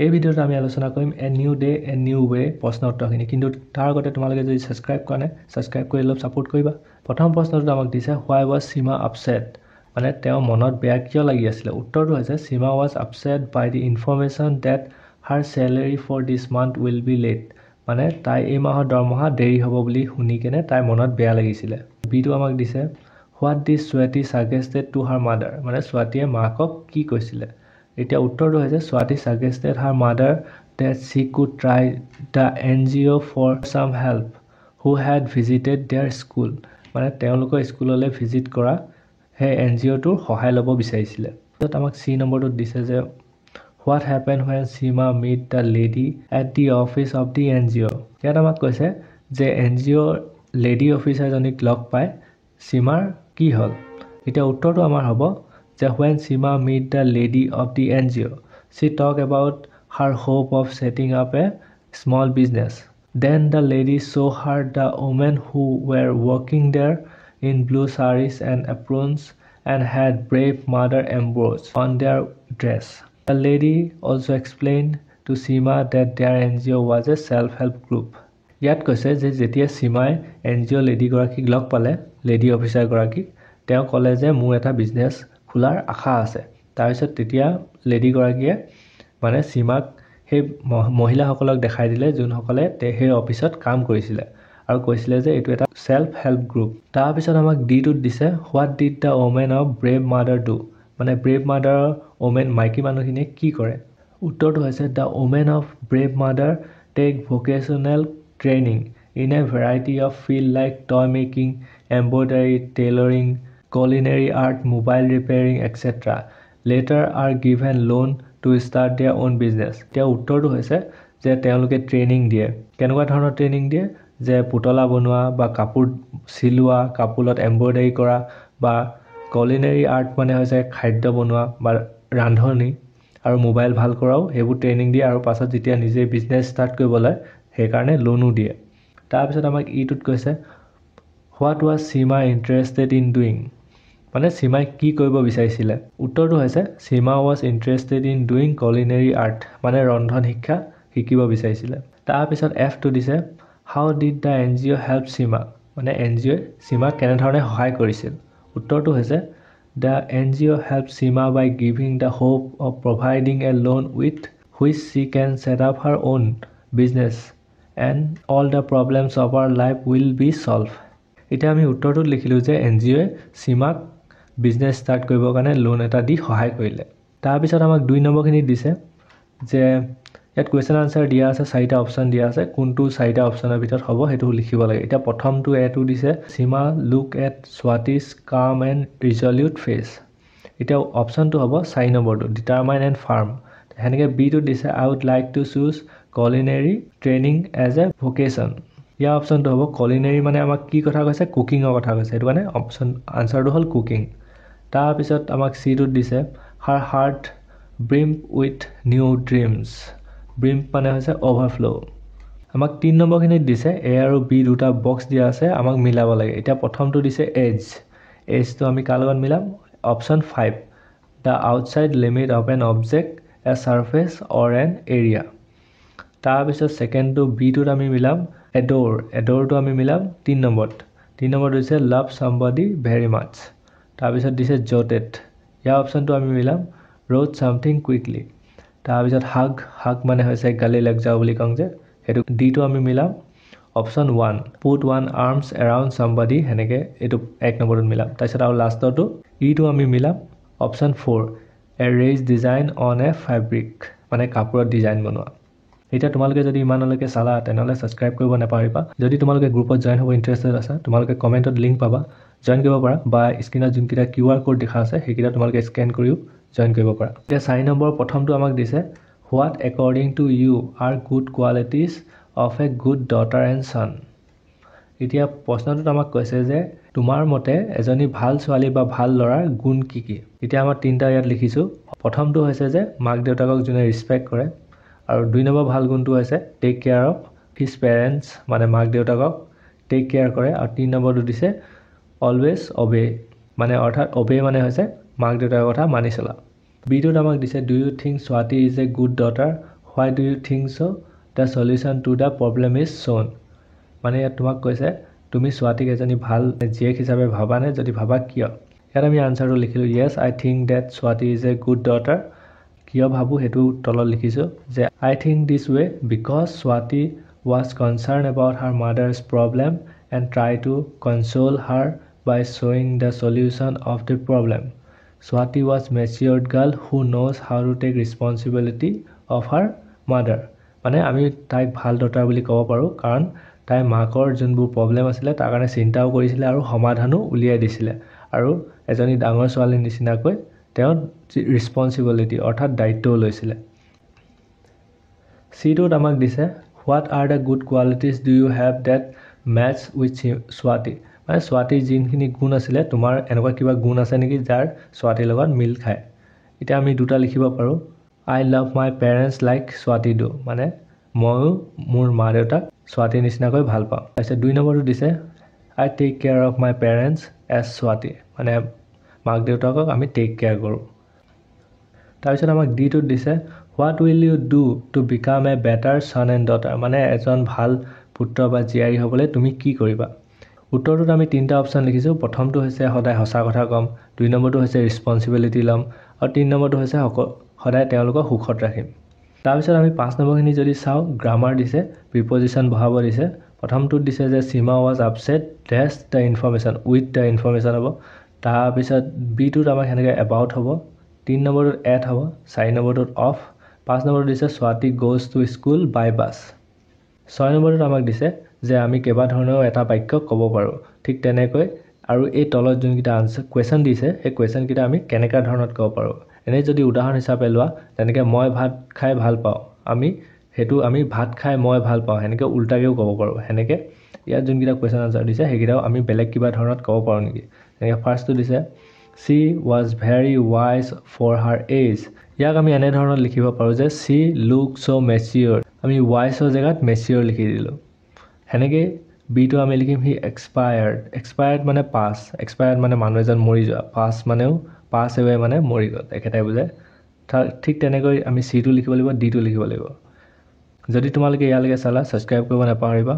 এই ভিডিঅ'ত আমি আলোচনা কৰিম a new day a new way প্ৰশ্ন উত্তৰখিনি কিন্তু তাৰ আগতে তোমালোকে যদি সাবস্ক্ৰাইব কৰা নাই সাবস্ক্ৰাইব কৰি অলপ সাপোৰ্ট কৰিবা প্ৰথম প্ৰশ্নটো আমাক দিছে why was Seema upset মানে তেওঁ মনত বেয়া কিয় লাগি আছিল উত্তৰটো হৈছে Seema was upset by the information that her salary for this month will be late মানে তাই এই মাহৰ দৰমহা দেৰি হ'ব বুলি শুনি কেনে তাই মনত বেয়া লাগিছিল বিটো আমাক দিছে what did Swati suggested to her mother মানে স্বাতীয়ে মাকক কি কৈছিল এতিয়া উত্তৰটো হৈছে Swati suggested her mother that she could try the NGO for some help who had visited their school মানে তেওঁলোকৰ স্কুললৈ ভিজিট কৰা হে NGO টোৰ সহায় ল'ব বিচাৰিছিল তাত আমাক সি নম্বৰটো দিছে যে what happened when Seema met the lady at the office of the NGO ইয়াত আমাক কৈছে যে NGO lady officer জনীক লগ পাই Seemaৰ কি হ'ল এতিয়া উত্তৰটো আমাৰ হ'ব when Seema met the lady of the NGO, she talked about her hope of setting up a small business. Then the lady showed her the women who were working there in blue saris and aprons and had brave mother embossed on their dress. The lady also explained to Seema that their NGO was a self-help group. ইয়াত কৈছে যে যেতিয়া Seemaই NGO lady গৰাকীক লগ পালে lady officer গৰাকীক তেওঁ ক'লে যে মোৰ এটা বিজনেছ খোলাৰ আশা আছে তাৰপিছত তেতিয়া লেডি গৰাকীয়ে মানে Seemaক সেই মহিলাসকলক দেখাই দিলে যোনসকলে সেই অফিসত কাম কৰিছিল আৰু কৈছিল যে এটো এটা সেলফ হেল্প গ্ৰুপ তাৰপিছত আমাক ডি2 দিছে what did the women of brave mother do মানে brave mother women মাইকী মানুহখিনিয়ে কি কৰে উত্তৰটো হৈছে the women of brave mother take vocational training in a variety of field like toy making embroidery tailoring culinary art mobile repairing etc later are given loan to start their own business এতিয়া উত্তৰটো হৈছে যে তেওঁলোকে training দিয়ে কেনেকুৱা ধৰণৰ training দিয়ে যে পুতলা বনোৱা বা কাপোৰ সিলোৱা কাপোৰত এমব্ৰইডাৰী কৰা বা culinary art মানে হৈছে খাদ্য বনোৱা বা ৰান্ধনি আৰু মোবাইল ভাল কৰাও হেবু ট্ৰেইনিং দিয়ে আৰু পাছত যেতিয়া নিজে বিজনেছ ষ্টাৰ্ট কৰিবলৈ সেই কাৰণে লোনও দিয়ে তাৰপিছত আমাক ইটোত কৈছে what was Seema interested in doing মানে Seema কি কৰিব বিচাৰিছিল উত্তৰটো হৈছে Seema was interested in doing culinary art মানে ৰন্ধন শিক্ষা শিকিব বিচাৰিছিল তাৰ পিছত F টো দিছে how did the NGO help Seema মানে NGO Seema কেনে ধৰণে সহায় কৰিছিল উত্তৰটো হৈছে the NGO helped Seema by giving the hope of providing a loan with which she can set up her own business and all the problems of her life will be solved এতিয়া আমি উত্তৰটো লিখিলো যে NGO Seema business start কৰিবৰ কাৰণে loan এটা দি সহায় কৰিলে তাৰ পিছত আমাক 2 নম্বৰখিনি দিছে যে ইয়াত কোৱেশ্চন আনসাৰ দিয়া আছে চাৰিটা অপচন দিয়া আছে কোনটো চাৰিটা অপচনৰ ভিতৰত হ'ব হেতু লিখিব লাগে এতিয়া প্ৰথমটো এটো দিছে Seema look at Swati's calm and resolute face এতিয়া অপচনটো হ'ব 4 নম্বৰটো determine and firm হেনেকে বি টো দিছে I would like to choose culinary training as a vocation या অপচনটো হ'ব culinary মানে আমাক কি কথা কৈছে কুকিংৰ কথা কৈছে এটো মানে অপচন আনসাৰটো হ'ল কুকিং তাৰ পিছত আমাক সি টো দিছে her heart brimmed with new dreams brim মানে হৈছে overflow আমাক 3 নম্বৰখিনি দিছে a আৰু b দুটা বক্স দিয়া আছে আমাক মিলাব লাগে এতিয়া প্ৰথমটো দিছে edge টো আমি কাল লগত মিলাম option 5 the outside limit of an object a surface or an area তাৰ পিছত সেকেন্ড টো b টোত আমি মিলাম adore টো আমি মিলাম 3 নম্বৰ দিছে love somebody very much তাৰ পিছত দিছে jotted ইয়া অপচনটো আমি মিলাম wrote something quickly তাৰ পিছত hug মানে হৈছে গালি লাগ যাও বুলি কং যে হেতু ডি টো আমি মিলাম option 1 put one arms around somebody হেনেকে এটো 1 নম্বৰত মিলাম তাৰ পিছত আৰু লাষ্টটো ই টো আমি মিলাম option 4 a raised design on a fabric মানে কাপোৰৰ ডিজাইন বনোৱা এতিয়া তোমালোকে যদি ইমানলৈকে চালা তেনেহলে সাবস্ক্ৰাইব কৰিব নাপাৰিবা যদি তোমালোকে গ্ৰুপত জয়েন হ'ব ইন্টাৰেষ্টেড আছে তোমালোকে কমেন্টত লিংক পাবা জয়েন কৰিব পাৰা বা স্ক্ৰিনত যোনকিটা QR কোড দেখা আছে সেইকিটা তোমালোকে স্ক্যান কৰিও জয়েন কৰিব পাৰা এতিয়া 4 নম্বৰ প্ৰথমটো আমাক দিছে what according to you are good qualities of a good daughter and son এতিয়া প্ৰশ্নটোত আমাক কৈছে যে তোমাৰ মতে এজনী ভাল ছোৱালী বা ভাল ল'ৰাৰ গুণ কি কি এতিয়া আমাৰ তিনটা ইয়াত লিখিছো প্ৰথমটো হৈছে যে মাক দেউতাকক জুনে ৰেসপেক্ট কৰে আৰু 2 নম্বৰ ভাল গুণটো হৈছে টেক কেয়াৰ অফ হিজ পেৰেন্টস মানে মাক দেউতাকক টেক কেয়াৰ কৰে আৰু 3 নম্বৰটো দিছে অলৱেজ obey মানে অৰ্থাৎ obey মানে হৈছে মাক দেউতাকৰ কথা মানি চলা বিটোত আমাক দিছে do you think Swati is a good daughter why do you think so the solution to the problem is shown মানে ইয়াত তোমাক কৈছে তুমি স্বাতীক এজনী ভাল জীয়েক হিচাপে ভাবানে যদি ভাবা কিয় ইয়াত আমি আনসাৰটো লিখিলো yes I think that Swati is a good daughter কিয় ভাবু হেতু তলত লিখিছো যে I think this way because Swati was concerned about her mother's problem and tried to console her by showing the solution of the problem. Swati was a matured girl who knows how to take responsibility of her mother. মানে আমি তাইক ভাল daughter বুলি ক'ব পাৰো কাৰণ তাই মাকৰ যোনবোৰ প্ৰবলেম আছিল তাৰ কাৰণে চিন্তাও কৰিছিল আৰু সমাধানো উলিয়াই দিছিল আৰু এজনী ডাঙৰ ছোৱালীৰ নিচিনাকৈ তেওঁ ৰেসপন্সিবিলিটি অৰ্থাৎ দায়িত্ব লৈছিল সিটোত আমাক দিছে what are the good qualities do you have that match with Swati মানে স্বাতীৰ যিনখিনি গুণ আছিল তোমাৰ এনেকুৱা কিবা গুণ আছে নেকি যাৰ স্বাতীৰ লগত মিল খায় এটা আমি দুটা লিখিব পাৰো I love my parents like Swati do মানে মই মোৰ মা দেউতাক স্বাতীৰ নিচিনাকৈ ভাল পাওঁ আছে দুই নম্বৰটো দিছে I take care of my parents as Swati মানে মাক দেউতাকক আমি টেক কেয়াৰ কৰো তাৰপিছত আমাক ডিটো দিছে what will you do to become a better son and daughter মানে এজন ভাল পুত্ৰ বা জীয়াৰী হ'বলৈ তুমি কি কৰিবা উত্তৰটোত আমি তিনটা অপচন লিখিছো প্ৰথমটো হৈছে সদায় হসা কথা কম দুই নম্বৰটো হৈছে ৰেসপন্সিবিলিটি লম আৰু তিন নম্বৰটো হৈছে সদায় তেওঁলোকক সুখত ৰাখিম তাৰপিছত আমি পাঁচ নম্বৰখিনি যদি চাও গ্ৰামাৰ দিছে প্ৰিপজিশন বহাব দিছে প্ৰথমটোত দিছে যে Sima was upset dash the information with the information হ'ব তাৰপিছত বিটোত আমাক হেনেকে about হ'ব 3 নম্বৰটোত at হ'ব 4 নম্বৰটোত off 5 নম্বৰটোত দিছে Swati goes to school by bus 6 নম্বৰটোত আমাক দিছে যে আমি কেবা ধৰণৰ এটা বাক্য ক'ব পাৰো ঠিক তেনেকৈ আৰু এই তলত যোনকিটা আনসাৰ কোৱেশ্চন দিছে এই কোৱেশ্চন কিটা আমি কেনেকা ধৰণত ক'ব পাৰো এনে যদি উদাহৰণ হিচাপে লোৱা তেনেকৈ মই ভাত খাই ভাল পাওঁ আমি ভাত খাই মই ভাল পাওঁ হেনেকে উল্টাকেও ক'ব পাৰো হেনেকে ইয়াত যোনকিটা কোৱেশ্চন আনসাৰ দিছে হেগিটাও আমি বেলেগ কিবা ধৰণত ক'ব পাৰো নেকি এনেকে ফাৰ্ষ্টটো দিছে she was very wise for her age ইয়াক আমি এনে ধৰণত লিখিব পাৰো যে she looked so mature আমি wise ৰ জায়গাত mature লিখি দিলো হেনেকে বিটো আমি লিখিম he expired মানে pass expired মানে মানুহ এজন মৰি যোৱা pass মানেও pass away মানে মৰি গল একেটাই বুজায় ঠিক তেনেকৈ আমি c টো লিখিব লাগিব d টো লিখিব লাগিব যদি তোমালোকে ইয়ালৈকে চালা সাবস্ক্ৰাইব কৰিব নাপাহৰিবা